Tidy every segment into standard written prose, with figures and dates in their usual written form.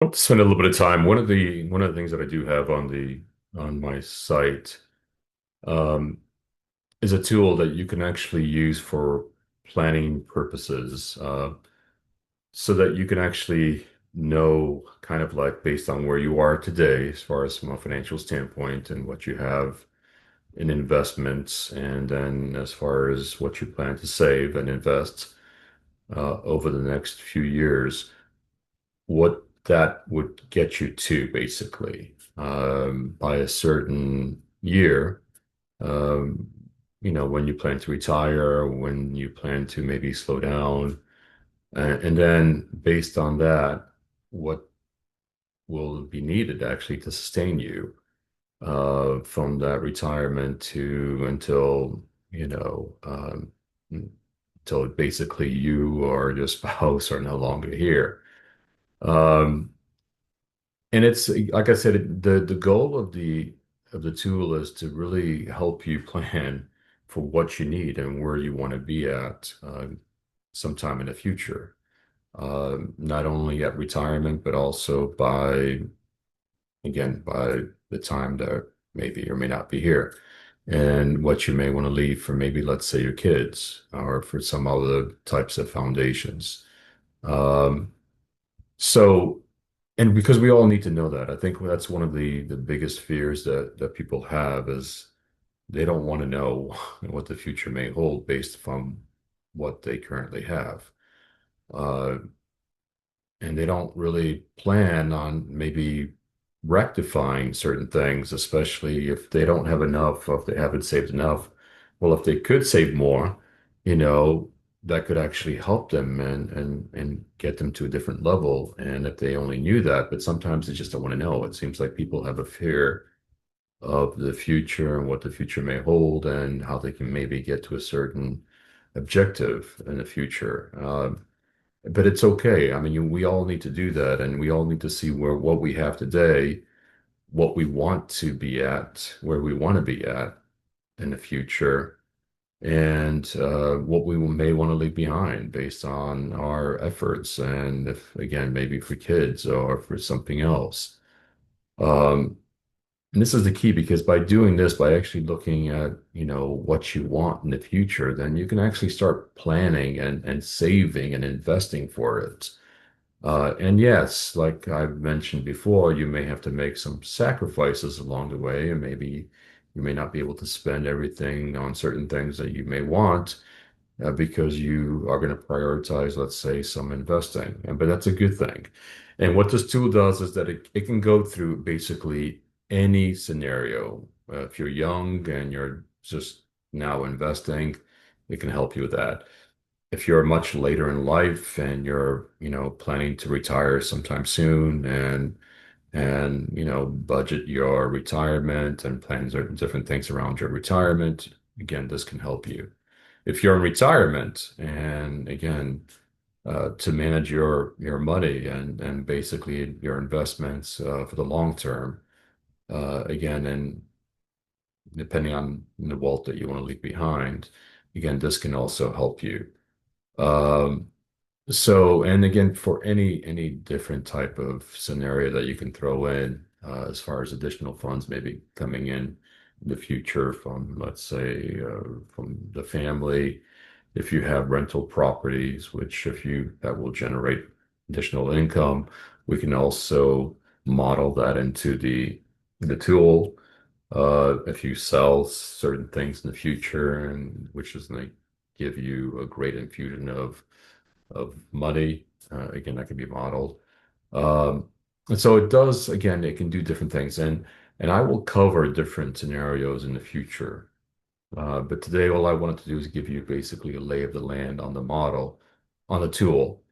I'll spend a little bit of time. One of the things that I do have on my site um, is a tool that you can actually use for planning purposes, so that you can actually know kind of like based on where you are today, as far as from a financial standpoint and what you have in investments, and then as far as what you plan to save and invest over the next few years, what that would get you to basically by a certain year, um, when you plan to retire, when you plan to maybe slow down, and then based on that, what will be needed actually to sustain you from that retirement to until, you know, until basically you or your spouse are no longer here. Um, And it's like I said, the goal of the tool is to really help you plan for what you need and where you want to be at sometime in the future. Not only at retirement, but also by the time that maybe or may not be here, and what you may want to leave for maybe, let's say, your kids or for some other types of foundations. Um, so, and because we all need to know that, I think that's one of the biggest fears that people have is they don't want to know what the future may hold based upon what they currently have. Uh, and they don't really plan on maybe rectifying certain things, especially if they don't have enough, or if they haven't saved enough. Well, if they could save more, you know, that could actually help them and get them to a different level. And if they only knew that, but sometimes they just don't want to know. It seems like people have a fear of the future and what the future may hold and how they can maybe get to a certain objective in the future. But it's okay. I mean, we all need to do that, and we all need to see where what we have today, what we want to be at, where we want to be at in the future, and what we may want to leave behind based on our efforts, and if again, maybe for kids or for something else. Um, and this is the key because by doing this, by actually looking at, what you want in the future, then you can actually start planning and saving and investing for it. And yes, like I've mentioned before, you may have to make some sacrifices along the way, and maybe you may not be able to spend everything on certain things that you may want because you are going to prioritize, let's say, some investing. But that's a good thing. And what this tool does is that it can go through basically any scenario. If you're young and you're just now investing, it can help you with that. If you're much later in life and you're, planning to retire sometime soon and budget your retirement and plan certain different things around your retirement, again, this can help you. If you're in retirement and again, to manage your money and basically your investments for the long term, again, and depending on the wealth that you want to leave behind, again, this can also help you. Um, So, and again, for any different type of scenario that you can throw in, as far as additional funds maybe coming in the future from, let's say, from the family, if you have rental properties, which if you that will generate additional income, we can also model that into the tool. If you sell certain things in the future, and which is going to give you a great infusion of money. Again, that can be modeled. And so it does, again, it can do different things. And I will cover different scenarios in the future. But today, all I wanted to do is give you basically a lay of the land on the model, on the tool.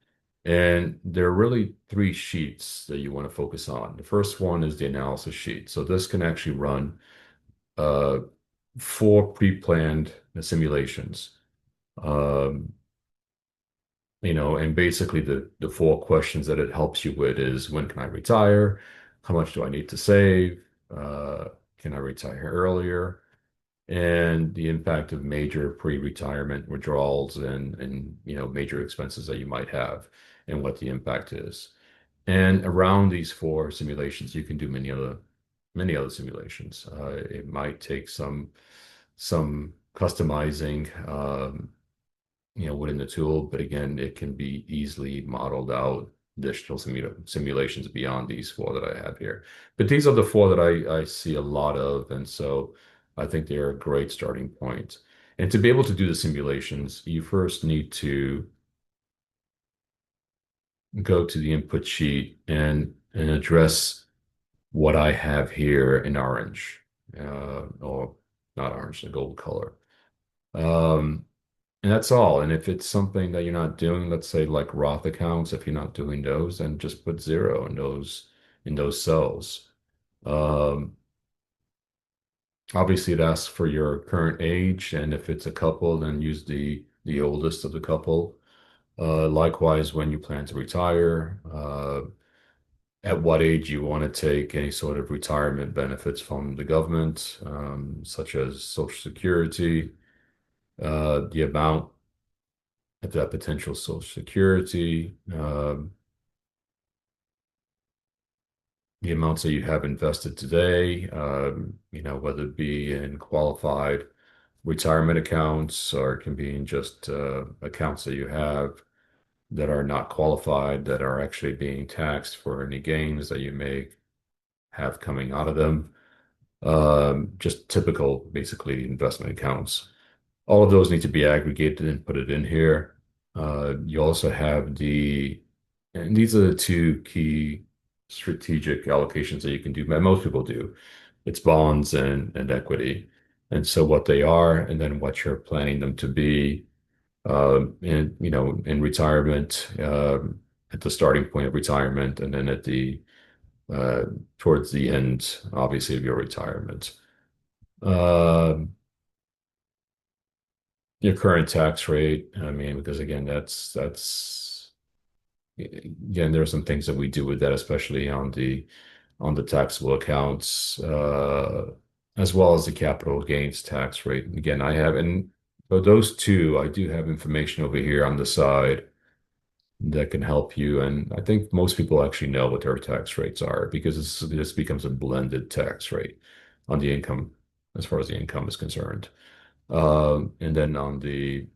And there are really three sheets that you want to focus on. The first one is the analysis sheet. So this can actually run uh, four pre-planned simulations. Um, and basically the four questions that it helps you with is when can I retire? How much do I need to save? Can I retire earlier? And the impact of major pre-retirement withdrawals and major expenses that you might have and what the impact is. And around these four simulations, you can do many other simulations. It might take some customizing, within the tool, but again, it can be easily modeled out additional simulations beyond these four that I have here. But these are the four that I see a lot of, and so I think they're a great starting point. And to be able to do the simulations, you first need to go to the input sheet and address what I have here in orange, or not orange, the gold color. Um, and that's all. And if it's something that you're not doing, let's say like Roth accounts, if you're not doing those, then just put zero in those cells. Um, Obviously, it asks for your current age, and if it's a couple, then use the oldest of the couple. Likewise, when you plan to retire, at what age you want to take any sort of retirement benefits from the government, such as Social Security, the amount of that potential Social Security, the amounts that you have invested today, whether it be in qualified retirement accounts or it can be in just accounts that you have that are not qualified, that are actually being taxed for any gains that you may have coming out of them. Just typical, basically, investment accounts. All of those need to be aggregated and put it in here. You also have and these are the two key strategic allocations that you can do, that most people do. It's bonds and equity. And so what they are, and then what you're planning them to be, in retirement, at the starting point of retirement, and then uh, towards the end, obviously, of your retirement. Um, your current tax rate, I mean, because again, that's again, there are some things that we do with that, especially on the taxable accounts, as well as the capital gains tax rate. Again, I have, and for those two, I do have information over here on the side that can help you. And I think most people actually know what their tax rates are because this becomes a blended tax rate on the income, as far as the income is concerned. And then on the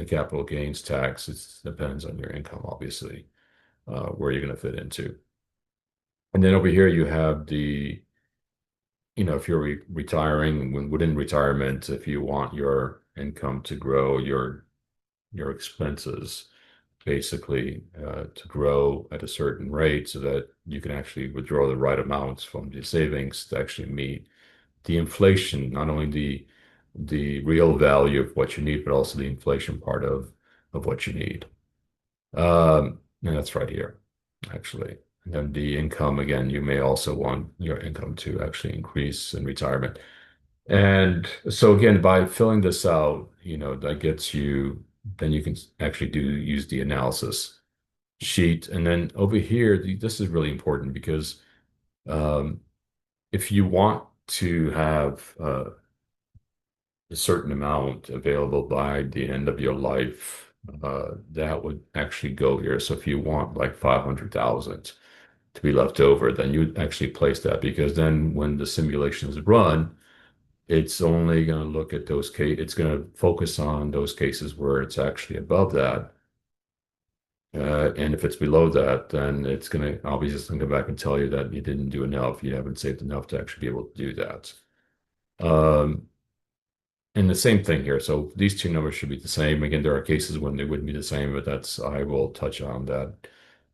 capital gains tax, it depends on your income, obviously, where you're going to fit into. And then over here, you have if you're retiring, within retirement, if you want your income to grow, your expenses basically to grow at a certain rate so that you can actually withdraw the right amounts from the savings to actually meet the inflation, not only the real value of what you need, but also the inflation part of what you need. And that's right here, actually. And then the income, again, you may also want your income to actually increase in retirement. And so again, by filling this out, that gets you, then you can actually use the analysis sheet. And then over here, this is really important because um, if you want to have a certain amount available by the end of your life, that would actually go here. So if you want like 500,000 to be left over, then you actually place that because then when the simulations run, it's only going to look at those it's going to focus on those cases where it's actually above that. And if it's below that, then it's going to obviously it's going to come back and tell you that you didn't do enough. You haven't saved enough to actually be able to do that. Um, and the same thing here. So these two numbers should be the same. Again, there are cases when they wouldn't be the same, but I will touch on that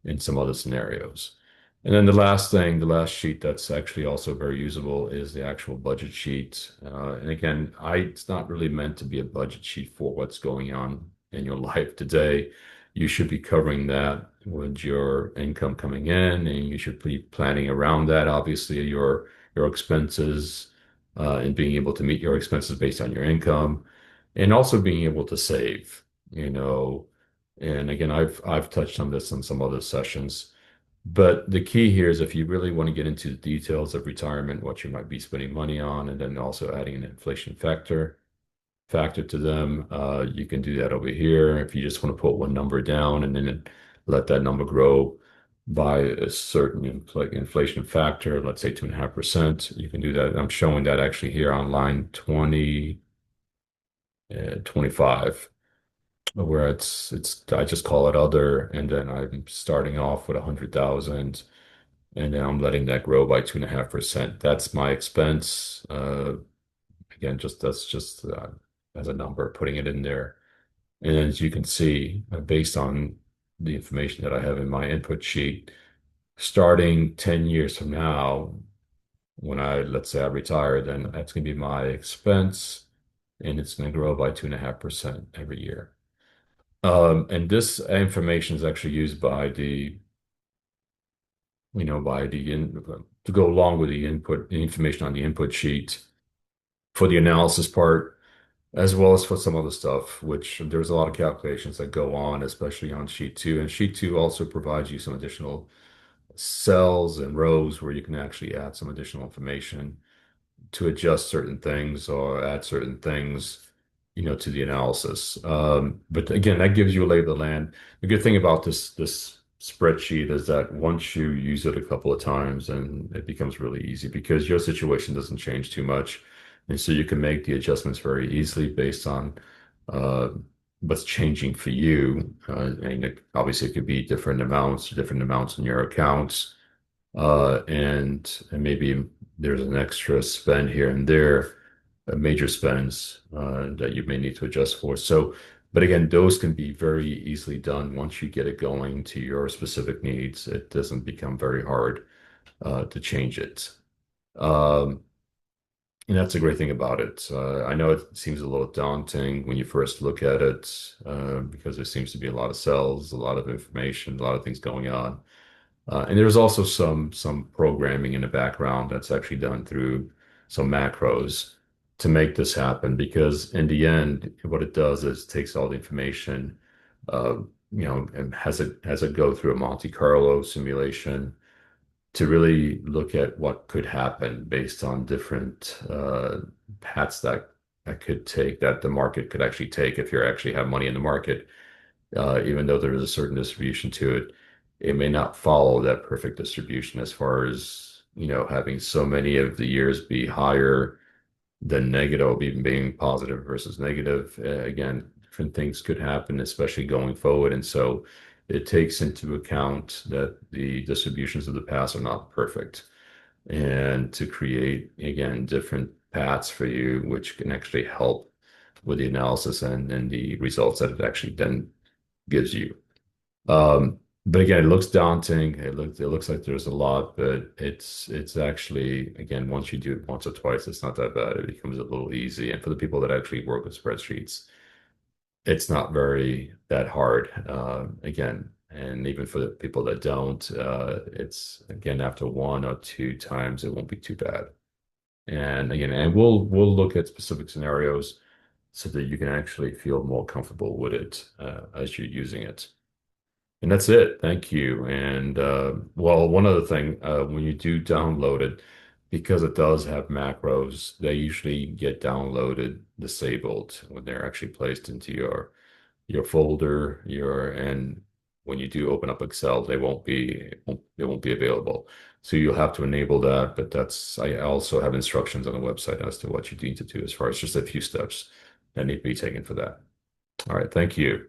in some other scenarios. And then the last sheet that's actually also very usable is the actual budget sheet. And again, it's not really meant to be a budget sheet for what's going on in your life today. You should be covering that with your income coming in, and you should be planning around that. Obviously, your expenses, and being able to meet your expenses based on your income, and also being able to save. You know, and again, I've touched on this in some other sessions. But the key here is if you really want to get into the details of retirement, what you might be spending money on, and then also adding an inflation factor to them, you can do that over here. If you just want to put one number down and then let that number grow by a certain inflation factor, let's say 2.5%. You can do that. I'm showing that actually here on line 20, 25, where it's I just call it other, and then I'm starting off with 100,000, and then I'm letting that grow by 2.5%. That's my expense. Again, just that's just as a number, putting it in there. And as you can see, based on the information that I have in my input sheet, starting 10 years from now, when let's say I retire, then that's going to be my expense, and it's going to grow by 2.5% every year. And this information is actually used by to go along with the input, the information on the input sheet for the analysis part, as well as for some other stuff, which there's a lot of calculations that go on, especially on sheet two. And sheet two also provides you some additional cells and rows where you can actually add some additional information to adjust certain things or add certain things, to the analysis. But again, that gives you a lay of the land. The good thing about this spreadsheet is that once you use it a couple of times, and it becomes really easy because your situation doesn't change too much. And so you can make the adjustments very easily based on uh, what's changing for you. Obviously, it could be different amounts in your accounts. And maybe there's an extra spend here and there, major spends that you may need to adjust for. So, but again, those can be very easily done once you get it going to your specific needs. It doesn't become very hard to change it. Um, and that's a great thing about it. I know it seems a little daunting when you first look at it because there seems to be a lot of cells, a lot of information, a lot of things going on. And there's also some programming in the background that's actually done through some macros to make this happen. Because in the end, what it does is takes all the information, uh, and has it go through a Monte Carlo simulation to really look at what could happen based on different paths that could take that the market could actually take if you actually have money in the market, even though there is a certain distribution to it, it may not follow that perfect distribution as far as, having so many of the years be higher than negative, even being positive versus negative. Again, different things could happen, especially going forward. And so it takes into account that the distributions of the past are not perfect. And to create, again, different paths for you, which can actually help with the analysis and the results that it actually then gives you. But again, it looks daunting. It looks like there's a lot, but it's actually, again, once you do it once or twice, it's not that bad. It becomes a little easy. And for the people that actually work with spreadsheets, it's not very that hard. Again, and even for the people that don't, it's again after one or two times, it won't be too bad. And again, and we'll look at specific scenarios so that you can actually feel more comfortable with it as you're using it. And that's it. Thank you. And well, one other thing, when you do download it, because it does have macros, they usually get downloaded disabled when they're actually placed into your folder, and when you do open up Excel, they won't be available. So you'll have to enable that, but I also have instructions on the website as to what you need to do as far as just a few steps that need to be taken for that. All right, thank you.